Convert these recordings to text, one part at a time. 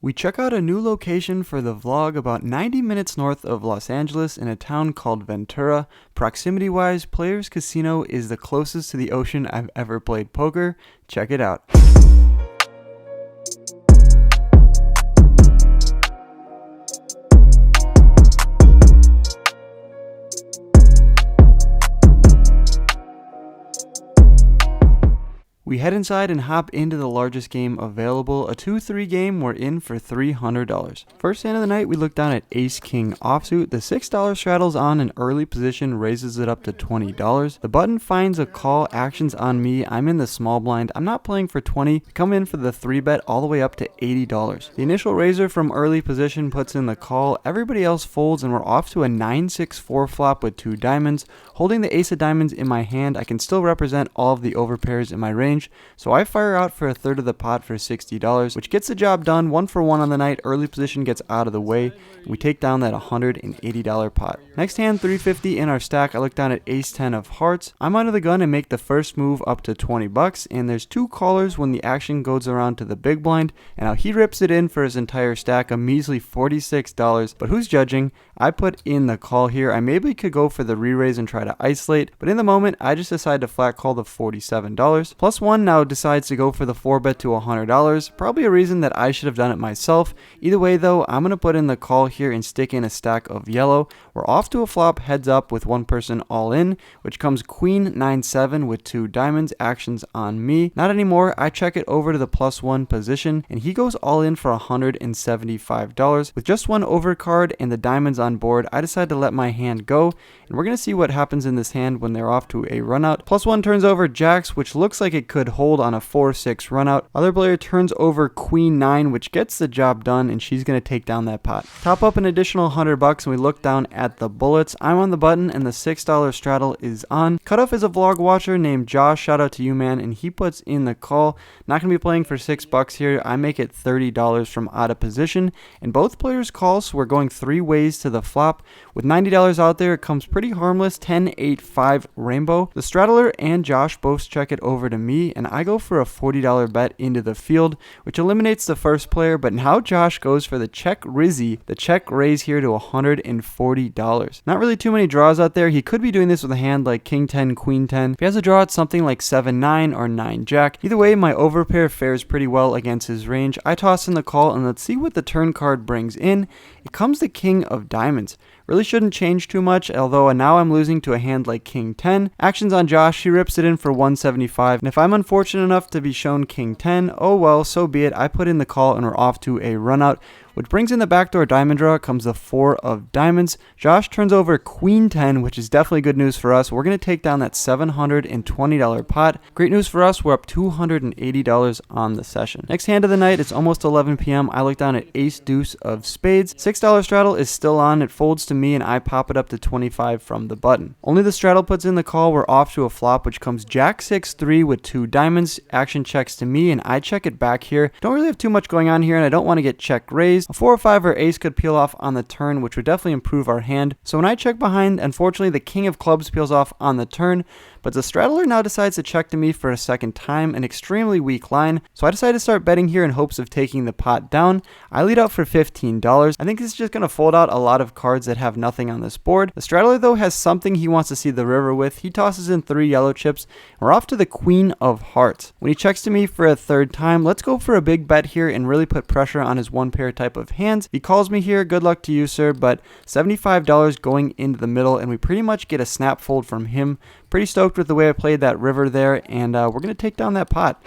We check out a new location for the vlog about 90 minutes north of Los Angeles in a town called Ventura. Proximity-wise, Players Casino is the closest to the ocean I've ever played poker. Check it out. We head inside and hop into the largest game available, a 2-3 game. We're in for $300. First hand of the night, we look down at Ace-King offsuit. The $6 straddles on an early position, raises it up to $20. The button finds a call, actions on me. I'm in the small blind. I'm not playing for 20. Come in for the 3-bet all the way up to $80. The initial raiser from early position puts in the call. Everybody else folds, and we're off to a 9-6-4 flop with 2 diamonds. Holding the ace of diamonds in my hand, I can still represent all of the overpairs in my range. So I fire out for a third of the pot for $60, which gets the job done. 1 for 1 on the night. Early position gets out of the way, and we take down that $180 pot. Next hand, $350 in our stack. I look down at ace-10 of hearts. I'm under the gun and make the first move up to $20, and there's 2 callers when the action goes around to the big blind, and now he rips it in for his entire stack, a measly $46. But who's judging? I put in the call here. I maybe could go for the re-raise and try to isolate, but in the moment, I just decide to flat call the $47. Plus 1 now decides to go for the 4-bet to $100. Probably a reason that I should have done it myself. Either way though, I'm going to put in the call here and stick in a stack of yellow. We're off to a flop heads up with 1 person all in, which comes queen 9-7 with 2 diamonds, actions on me. Not anymore. I check it over to the +1 position, and he goes all in for $175. With just 1 overcard and the diamonds on board, I decide to let my hand go, and we're going to see what happens in this hand when they're off to a runout. +1 turns over jacks, which looks like it could hold on a 4-6 runout. Other player turns over queen 9, which gets the job done, and she's going to take down that pot. Top up an additional $100, and we look down at the bullets. I'm on the button, and the $6 straddle is on. Cutoff is a vlog watcher named Josh. Shout out to you, man, and he puts in the call. Not going to be playing for $6 here. I make it $30 from out of position, and both players call, so we're going 3 ways to the flop. With $90 out there, it comes pretty harmless. 10-8-5 rainbow. The straddler and Josh both check it over to me, and I go for a $40 bet into the field, which eliminates the first player, but now Josh goes for the check Rizzy, the check raise here to $140. Not really too many draws out there. He could be doing this with a hand like king 10, queen 10. If he has a draw at something like 7-9 or 9-jack. Either way, my overpair fares pretty well against his range. I toss in the call, and let's see what the turn card brings in. It comes the king of diamonds. Really shouldn't change too much, although now I'm losing to a hand like king 10. Actions on Josh, he rips it in for $175, and if I'm unfortunate enough to be shown king 10, oh well, so be it. I put in the call, and we're off to a runout, which brings in the backdoor diamond draw. Comes the 4 of diamonds. Josh turns over queen 10, which is definitely good news for us. We're going to take down that $720 pot. Great news for us. We're up $280 on the session. Next hand of the night, it's almost 11 p.m. I look down at ace deuce of spades. $6 straddle is still on. It folds to me, and I pop it up to 25 from the button. Only the straddle puts in the call. We're off to a flop, which comes jack 6-3 with 2 diamonds. Action checks to me, and I check it back here. Don't really have too much going on here, and I don't want to get check raised. A 4 or 5 or ace could peel off on the turn, which would definitely improve our hand. So when I check behind, unfortunately the king of clubs peels off on the turn, but the straddler now decides to check to me for a second time, an extremely weak line. So I decide to start betting here in hopes of taking the pot down. I lead out for $15. I think this is just going to fold out a lot of cards that have nothing on this board. The straddler though has something he wants to see the river with. He tosses in 3 yellow chips. We're off to the queen of hearts. When he checks to me for a 3rd time, let's go for a big bet here and really put pressure on his 1 pair type of hands. He calls me here. Good luck to you, sir, but $75 going into the middle, and we pretty much get a snap fold from him. Pretty stoked with the way I played that river there, and we're going to take down that pot.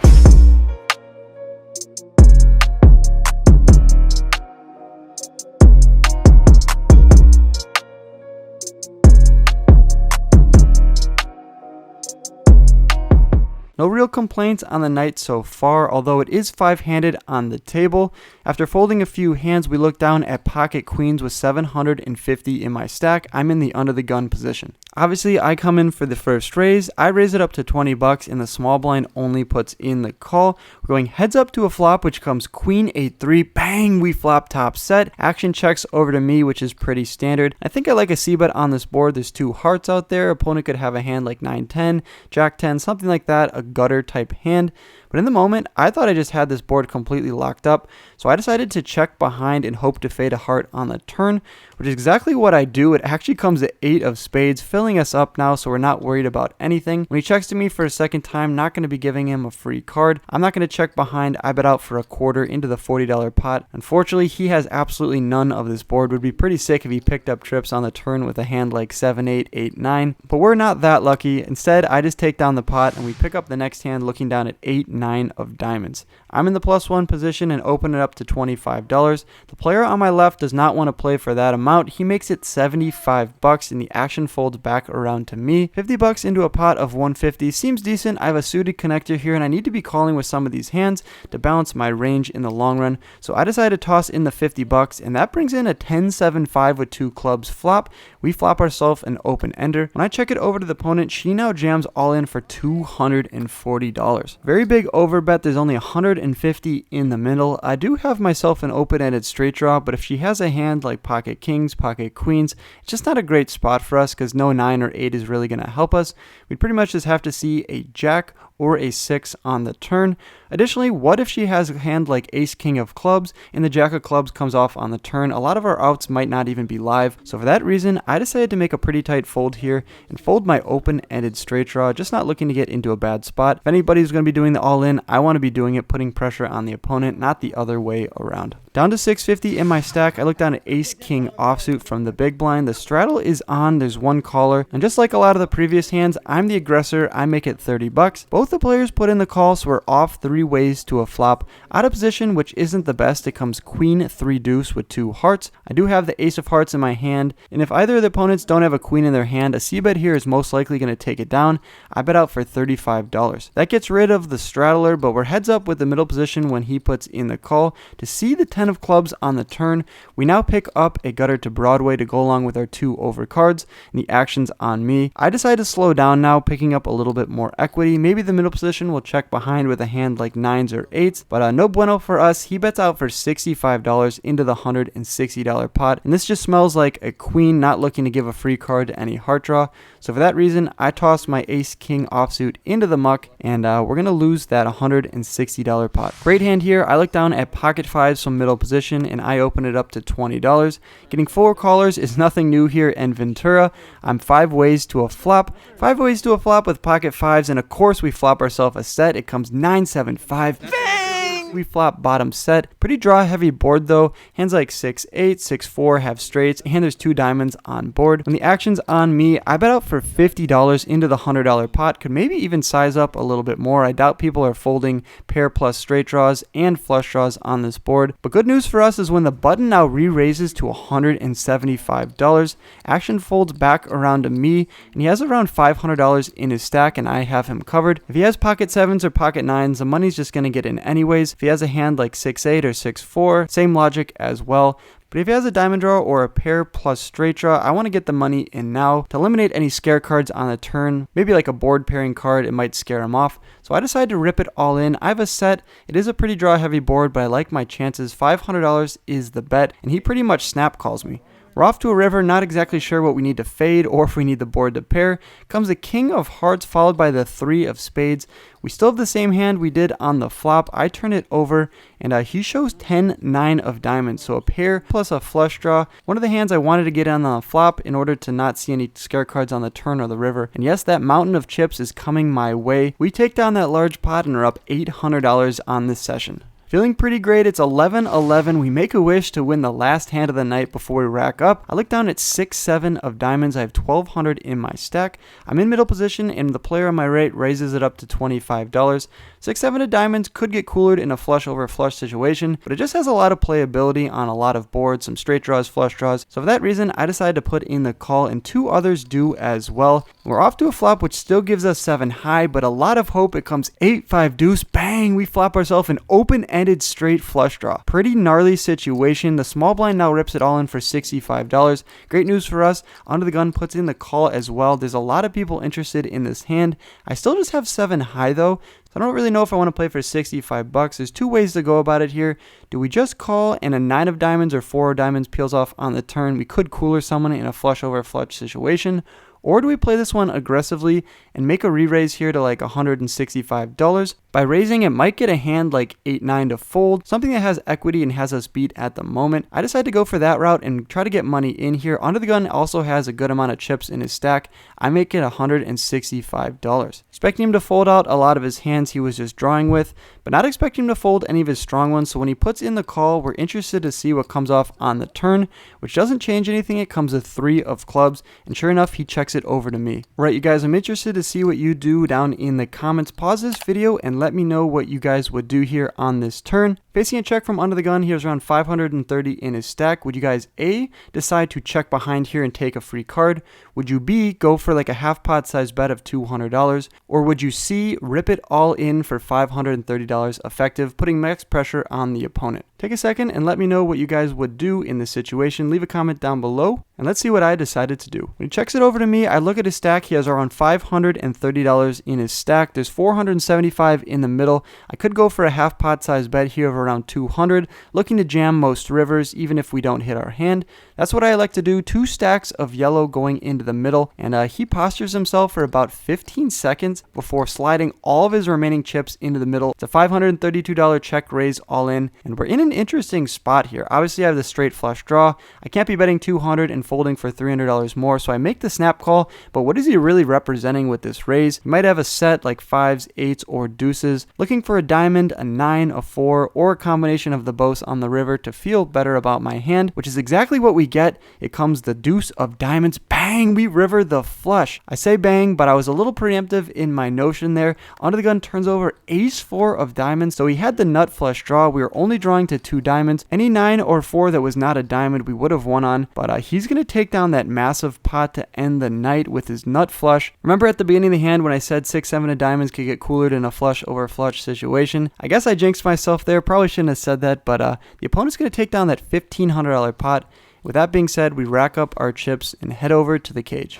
No real complaints on the night so far, although it is 5-handed on the table. After folding a few hands, we look down at pocket queens with $750 in my stack. I'm in the under the gun position. Obviously, I come in for the first raise. I raise it up to $20, and the small blind only puts in the call. We're going heads up to a flop, which comes queen 8-3. Bang! We flop top set. Action checks over to me, which is pretty standard. I think I like a c-bet on this board. There's 2 hearts out there. Opponent could have a hand like 9-10, jack 10, something like that, a gutter type hand. But But in the moment, I thought I just had this board completely locked up, so I decided to check behind and hope to fade a heart on the turn, which is exactly what I do. It actually comes at 8 of spades, filling us up now, so we're not worried about anything. When he checks to me for a second time, not going to be giving him a free card. I'm not going to check behind. I bet out for a quarter into the $40 pot. Unfortunately, he has absolutely none of this board. Would be pretty sick if he picked up trips on the turn with a hand like 7-8, 8-9, but we're not that lucky. Instead, I just take down the pot and we pick up the next hand looking down at 8-9 of diamonds. I'm in the +1 position and open it up to $25. The player on my left does not want to play for that amount. He makes it $75 and the action folds back around to me. $50 into a pot of 150 seems decent. I have a suited connector here and I need to be calling with some of these hands to balance my range in the long run. So I decided to toss in the $50 and that brings in a 10-7-5 with 2 clubs flop. We flop ourselves an open ender. When I check it over to the opponent, she now jams all in for $240. Very big overbet. There's only 150 in the middle. I do have myself an open-ended straight draw, but if she has a hand like pocket kings, pocket queens, it's just not a great spot for us because no 9 or 8 is really going to help us. We'd pretty much just have to see a jack or a 6 on the turn. Additionally, what if she has a hand like ace king of clubs and the jack of clubs comes off on the turn? A lot of our outs might not even be live. So for that reason, I decided to make a pretty tight fold here and fold my open-ended straight draw, just not looking to get into a bad spot. If anybody's going to be doing the all-in, I want to be doing it, putting pressure on the opponent, not the other way around. Down to 650 in my stack, I look down at ace king offsuit from the big blind. The straddle is on, there's one caller, and just like a lot of the previous hands, I'm the aggressor. I make it $30. Both the players put in the call, so we're off 3 ways to a flop. Out of position, which isn't the best, it comes queen 3 deuce with 2 hearts. I do have the ace of hearts in my hand, and if either of the opponents don't have a queen in their hand, a c-bet here is most likely going to take it down. I bet out for $35. That gets rid of the straddler, but we're heads up with the middle position when he puts in the call. To see the 10 of clubs on the turn, we now pick up a gutter to Broadway to go along with our 2 over cards, and the action's on me. I decide to slow down now, picking up a little bit more equity. Maybe the middle position will check behind with a hand like 9s or 8s, but no bueno for us. He bets out for $65 into the $160 pot, and this just smells like a queen not looking to give a free card to any heart draw. So for that reason, I toss my ace king offsuit into the muck, and we're going to lose that $160 pot. Great hand here. I look down at pocket 5s from middle position, and I open it up to $20. Getting 4 callers is nothing new here in Ventura. I'm 5 ways to a flop. 5 ways to a flop with pocket 5s, and of course we flop ourselves a set. It comes 9-7-5. Bang! We flop bottom set. Pretty draw heavy board though. Hands like 6-8, 6-4 have straights, and there's 2 diamonds on board. When the action's on me, I bet out for $50 into the $100 pot. Could maybe even size up a little bit more. I doubt people are folding pair plus straight draws and flush draws on this board. But good news for us is when the button now re-raises to $175, action folds back around to me, and he has around $500 in his stack, and I have him covered. If he has pocket 7s or pocket 9s, the money's just going to get in anyways. If he has a hand like 6-8 or 6-4, same logic as well. But if he has a diamond draw or a pair plus straight draw, I want to get the money in now to eliminate any scare cards on the turn. Maybe like a board pairing card, it might scare him off. So I decided to rip it all in. I have a set. It is a pretty draw heavy board, but I like my chances. $500 is the bet, and he pretty much snap calls me. We're off to a river, not exactly sure what we need to fade or if we need the board to pair. Comes the king of hearts followed by the 3 of spades. We still have the same hand we did on the flop. I turn it over and he shows 10-9 of diamonds. So a pair plus a flush draw. One of the hands I wanted to get on the flop in order to not see any scare cards on the turn or the river. And yes, that mountain of chips is coming my way. We take down that large pot and are up $800 on this session. Feeling pretty great. It's 11-11. We make a wish to win the last hand of the night before we rack up. I look down at 6-7 of diamonds. I have $1,200 in my stack. I'm in middle position, and the player on my right raises it up to $25. 6-7 of diamonds could get coolered in a flush over flush situation, but it just has a lot of playability on a lot of boards, some straight draws, flush draws. So for that reason, I decided to put in the call, and 2 others do as well. We're off to a flop, which still gives us 7 high, but a lot of hope. It comes 8-5 deuce. Bang! We flop ourselves an open-ended straight flush draw. Pretty gnarly situation. The small blind now rips it all in for $65. Great news for us. Under the gun puts in the call as well. There's a lot of people interested in this hand. I still just have 7 high though. I don't really know if I want to play for $65. There's 2 ways to go about it here. Do we just call and a 9 of diamonds or 4 of diamonds peels off on the turn? We could cooler someone in a flush over flush situation. Or do we play this one aggressively and make a re-raise here to like $165? By raising, it might get a hand like 8-9 to fold, something that has equity and has us beat at the moment. I decided to go for that route and try to get money in here. Under the Gun also has a good amount of chips in his stack. I make it $165. Expecting him to fold out a lot of his hands he was just drawing with, but not expecting him to fold any of his strong ones. So when he puts in the call, we're interested to see what comes off on the turn, which doesn't change anything. It comes a 3 of clubs, and sure enough, he checks it over to me. Right, you guys, I'm interested to see what you do down in the comments. Pause this video and let me know what you guys would do here on this turn. Facing a check from Under the Gun, he has around 530 in his stack. Would you guys A, decide to check behind here and take a free card? Would you B, go for like a half pot size bet of $200? Or would you C, rip it all in for $530 effective, putting max pressure on the opponent? Take a second and let me know what you guys would do in this situation. Leave a comment down below and let's see what I decided to do. When he checks it over to me, I look at his stack. He has around $530 in his stack. There's 475 in the middle. I could go for a half pot size bet here of around 200, looking to jam most rivers even if we don't hit our hand. That's what I like to do. 2 stacks of yellow going into the middle, and he postures himself for about 15 seconds before sliding all of his remaining chips into the middle. It's a $532 check raise all in, and we're in an interesting spot here. Obviously, I have the straight flush draw. I can't be betting 200 and folding for $300 more, so I make the snap call. But what is he really representing with this raise? He might have a set like 5s, 8s, or deuces, looking for a diamond, a 9, a 4, or a combination of the both on the river to feel better about my hand, which is exactly what we get. It comes the deuce of diamonds. Bang, we river the flush. I say bang, but I was a little preemptive in my notion there. Under the Gun turns over ace 4 of diamonds, so he had the nut flush draw. We were only drawing to 2 diamonds. Any 9 or 4 that was not a diamond we would have won on, but he's going to take down that massive pot to end the night with his nut flush. Remember at the beginning of the hand when I said 6-7 of diamonds could get coolered in a flush over flush situation? I guess I jinxed myself there. Probably shouldn't have said that, but the opponent's going to take down that $1,500 pot. With that being said, we rack up our chips and head over to the cage.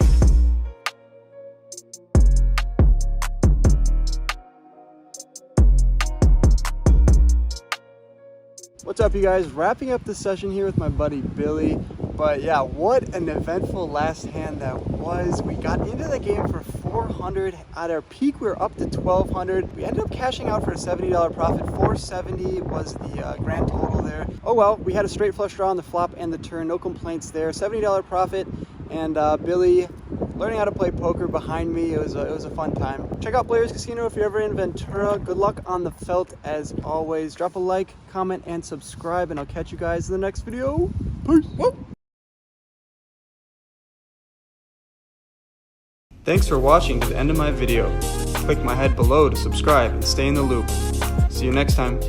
What's up, you guys? Wrapping up the session here with my buddy Billy. But yeah, what an eventful last hand that was. We got into the game for 400. At our peak, we were up to 1,200. We ended up cashing out for a $70 profit. 470 was the grand total there. Oh well, we had a straight flush draw on the flop and the turn. No complaints there. $70 profit. And Billy learning how to play poker behind me. It was a fun time. Check out Players Casino if you're ever in Ventura. Good luck on the felt as always. Drop a like, comment, and subscribe, and I'll catch you guys in the next video. Peace. Whoop. Thanks for watching to the end of my video. Click my head below to subscribe and stay in the loop. See you next time.